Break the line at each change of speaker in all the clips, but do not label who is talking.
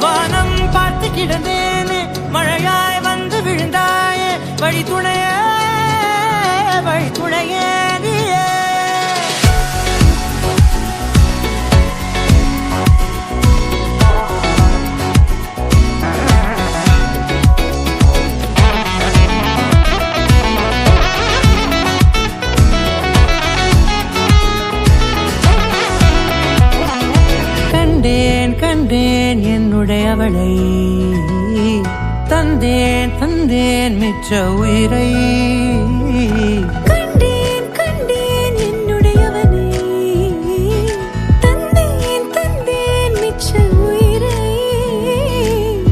வானம் பார்த்து கிடந்தேனே மழையாய் வந்து விழுந்தாயே வழி துணையே நீயே கண்டேன் என்னுடையவளை தந்தேன் மிச்ச உயிரை
கண்டேன் என்னுடையவனை தந்தேன் மிச்ச உயிரை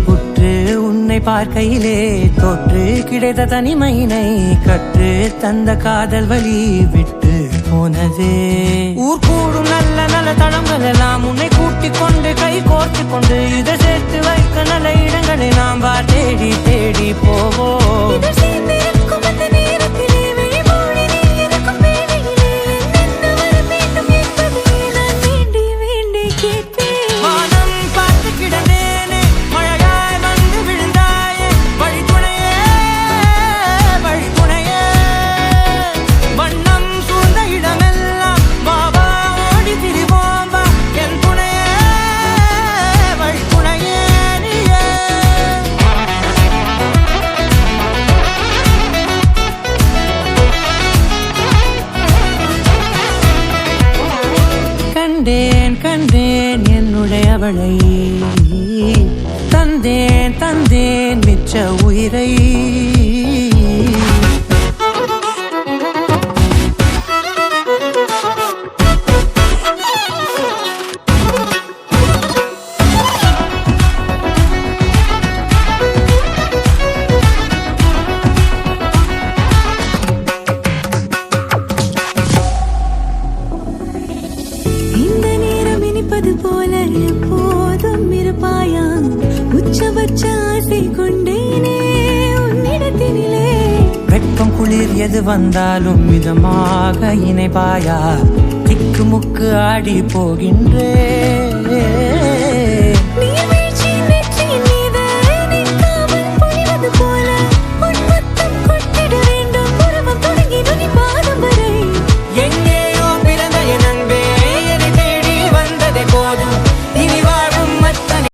உற்று உன்னை பார்க்கையிலே தொற்று கிடைத்த தனிமையினை கற்று தந்த காதல் வழி விட்டு போனதே ஊர் கூடும் நல்ல நல்ல தளங்கள் எல்லாம் உன்னை கூட்டிக் கொண்டு கை கோர்த்து கொண்டு இதை சேர்த்து வைக்க நல்ல இடங்களை நாம் தேடி தேடி போவோம் கண்டேன் என்னுடையவளை தந்தேன் மிச்ச உயிரை
போல எப்போதும் இருப்பாயா உச்சபட்ச ஆசை கொண்டேனே உன்னிடத்தினிலே
வெட்கம் குளிர் எது வந்தாலும் மிதமாக இணைப்பாயா திக்கு முக்கு ஆடி போகின்றே